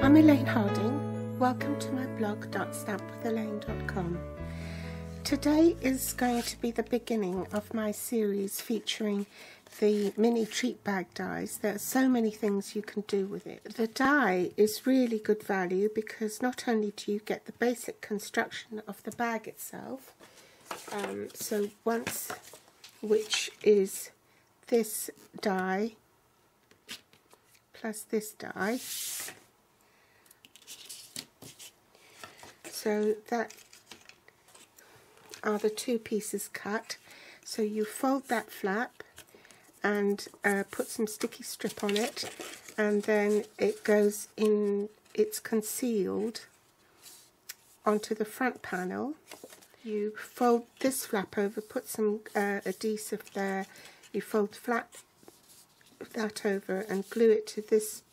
I'm Elaine Harding. Welcome to my blog .stampwithelaine.com. Today is going to be the beginning of my series featuring the mini treat bag dies. There are so many things you can do with it. The die is really good value because not only do you get the basic construction of the bag itself, which is this die plus this die. So that are the two pieces cut. So you fold that flap and put some sticky strip on it, and then it goes in, it's concealed onto the front panel. You fold this flap over, put some adhesive there, you fold that over and glue it to this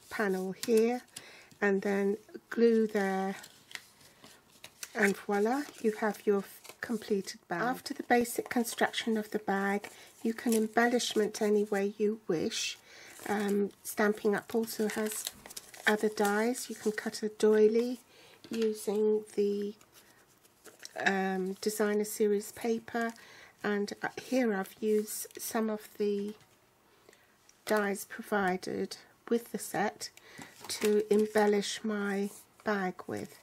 panel here, and then glue there. And voila, you have your completed bag. After the basic construction of the bag, you can embellishment any way you wish. Stampin' Up also has other dies. You can cut a doily using the designer series paper, and here I've used some of the dies provided with the set to embellish my bag with.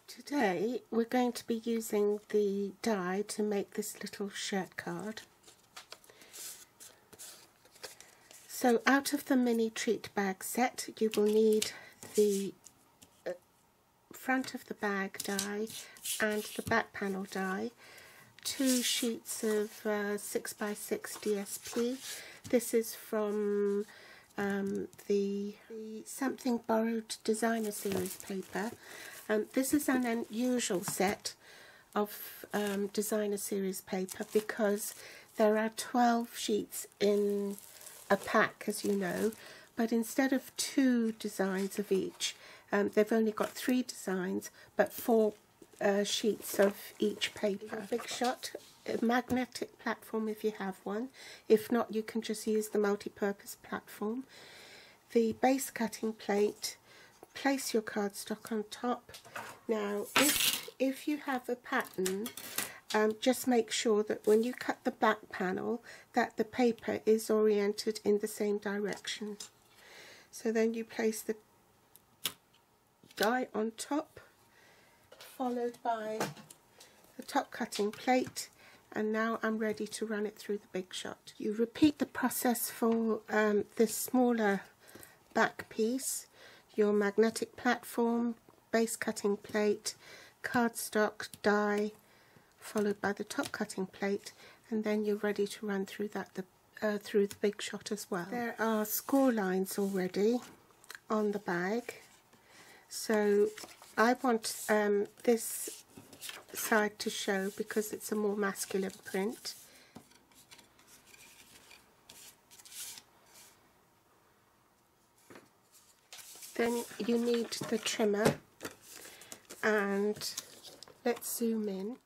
Today we're going to be using the die to make this little shirt card. So out of the mini treat bag set, you will need the front of the bag die and the back panel die, 2 sheets of 6x6 DSP. This is from the Something Borrowed designer series paper. This is an unusual set of designer series paper because there are 12 sheets in a pack, as you know, but instead of 2 designs of each, they've only got 3 designs but 4 sheets of each paper. Big Shot, a magnetic platform if you have one. If not, you can just use the multi-purpose platform. The base cutting plate. Place your cardstock on top. Now, if you have a pattern, just make sure that when you cut the back panel, that the paper is oriented in the same direction. So then you place the die on top, followed by the top cutting plate, and now I'm ready to run it through the Big Shot. You repeat the process for this smaller back piece. Your magnetic platform, base cutting plate, cardstock die, followed by the top cutting plate, and then you're ready to run through that through the Big Shot as well. There are score lines already on the bag, so I want this side to show because it's a more masculine print. Then you need the trimmer, and let's zoom in.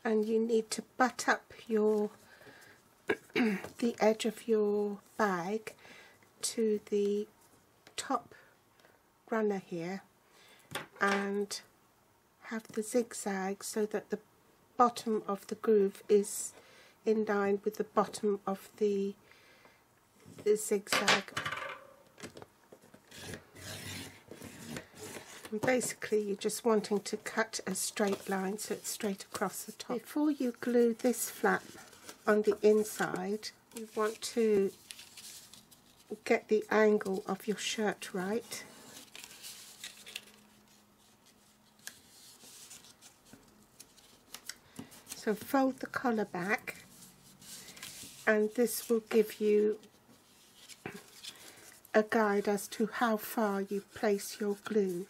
And you need to butt up your the edge of your bag to the top runner here, and have the zigzag so that the bottom of the groove is in line with the bottom of the zigzag. And basically you're just wanting to cut a straight line so it's straight across the top. Before you glue this flap on the inside, you want to get the angle of your shirt right. So fold the collar back, and this will give you a guide as to how far you place your glue.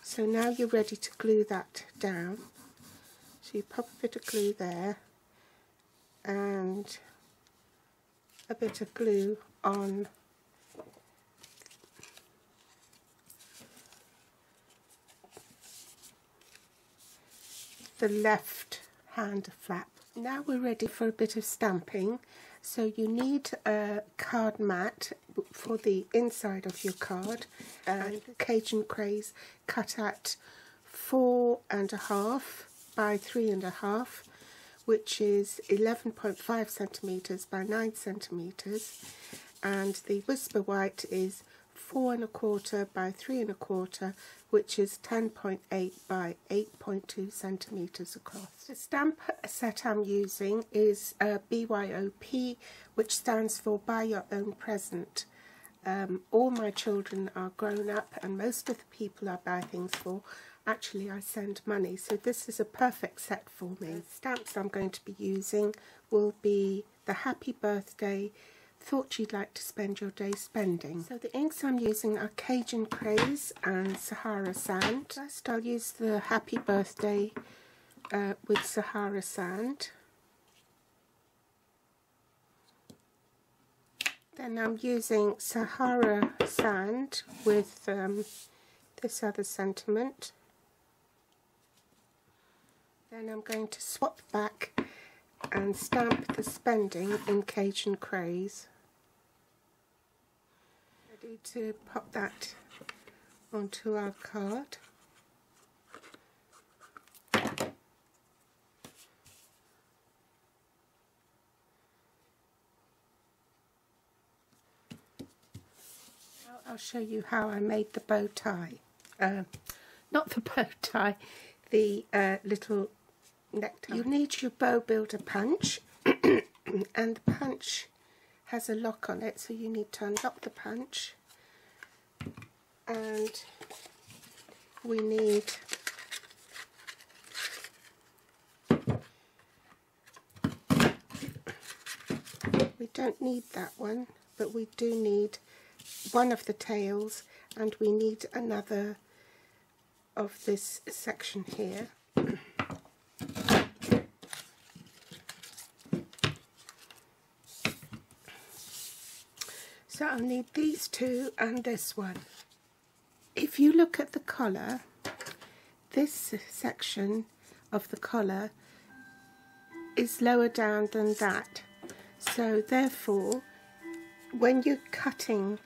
So now you're ready to glue that down. So you pop a bit of glue there and a bit of glue on the left hand flap. Now we're ready for a bit of stamping. So you need a card mat for the inside of your card, and Cajun Craze cut at 4.5 by 3.5, which is 11.5 centimetres by 9 centimetres, and the Whisper White is 4.25 by 3.25, which is 10.8 by 8.2 centimetres across. The stamp set I'm using is BYOP, which stands for Buy Your Own Present. All my children are grown up, and most of the people I buy things for, actually I send money, so this is a perfect set for me. The stamps I'm going to be using will be the Happy Birthday, Thought You'd Like to Spend Your Day Spending. So the inks I'm using are Cajun Craze and Sahara Sand. First I'll use the Happy Birthday with Sahara Sand. Then I'm using Sahara Sand with this other sentiment. Then I'm going to swap back and stamp the spending in Cajun Craze. Ready to pop that onto our card. I'll show you how I made the bow tie. Not the bow tie, the little necktie. You need your bow builder punch, and the punch has a lock on it, so you need to unlock the punch, and we need we don't need that one, but we do need one of the tails, and we need another of this section here. So I'll need these two and this one. If you look at the collar, this section of the collar is lower down than that. So therefore, when you're cutting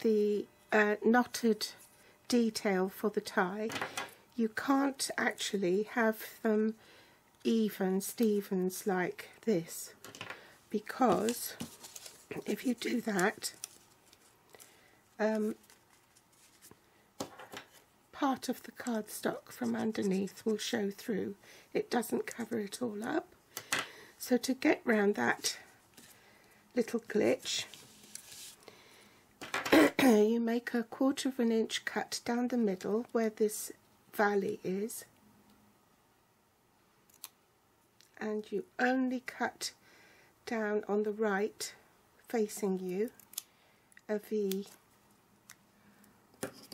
the knotted detail for the tie, you can't actually have them even Stevens like this, because if you do that, part of the cardstock from underneath will show through. It doesn't cover it all up. So to get round that little glitch, you make a 1/4 inch cut down the middle where this valley is, and you only cut down on the right facing you a V.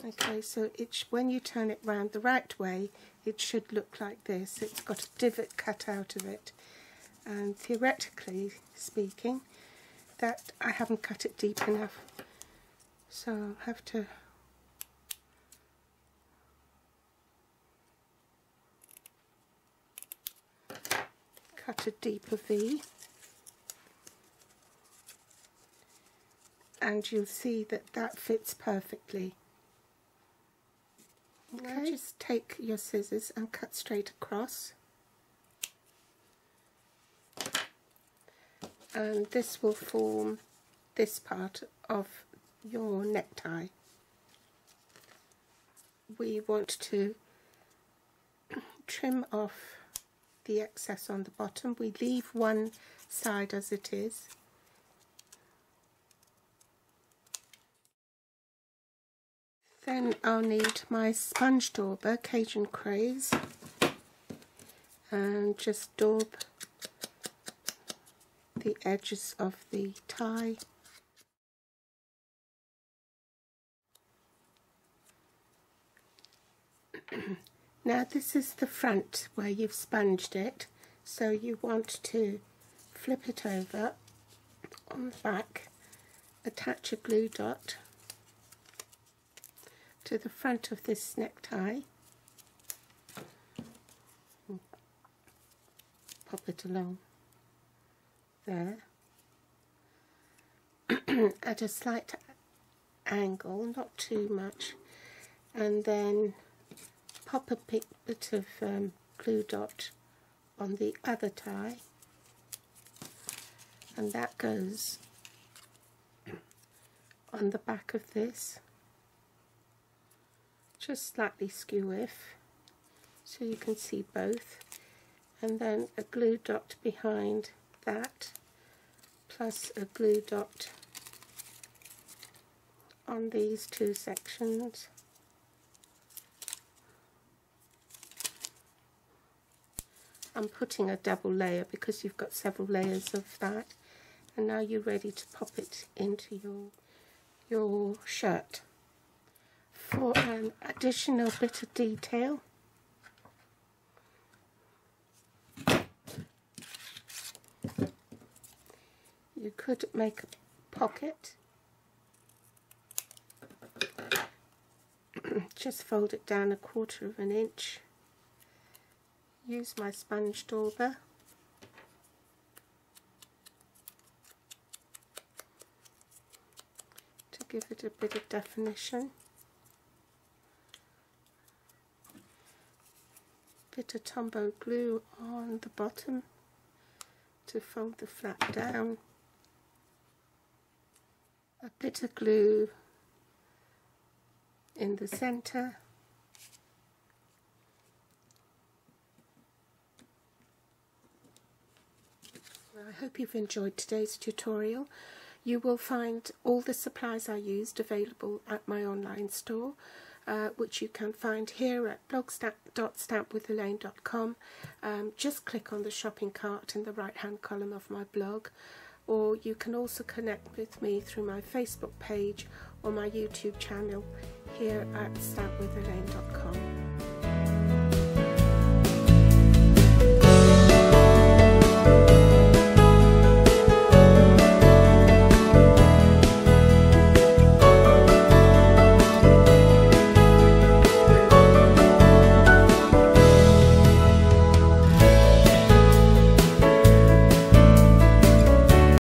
Okay, so when you turn it round the right way, it should look like this. It's got a divot cut out of it, and theoretically speaking, that I haven't cut it deep enough, so I'll have to cut a deeper V, and you'll see that that fits perfectly. Okay, now just take your scissors and cut straight across, and this will form this part of your necktie. We want to trim off the excess on the bottom. We leave one side as it is. Then I'll need my sponge dauber, Cajun Craze, and just daub the edges of the tie. Now this is the front where you've sponged it, so you want to flip it over on the back, attach a glue dot to the front of this necktie, pop it along there, at a slight angle, not too much, and then pop a bit of glue dot on the other tie, and that goes on the back of this, just slightly skew if, so you can see both, and then a glue dot behind that, plus a glue dot on these two sections. I'm putting a double layer because you've got several layers of that, and now you're ready to pop it into your shirt. For an additional bit of detail, you could make a pocket. Just fold it down 1/4 inch. Use my sponge dauber. To give it a bit of definition. Bit of Tombow glue on the bottom to fold the flap down. A bit of glue in the centre. I hope you've enjoyed today's tutorial. You will find all the supplies I used available at my online store, which you can find here at blog.stampwithelaine.com. Just click on the shopping cart in the right hand column of my blog, or you can also connect with me through my Facebook page or my YouTube channel here at stampwithelaine.com.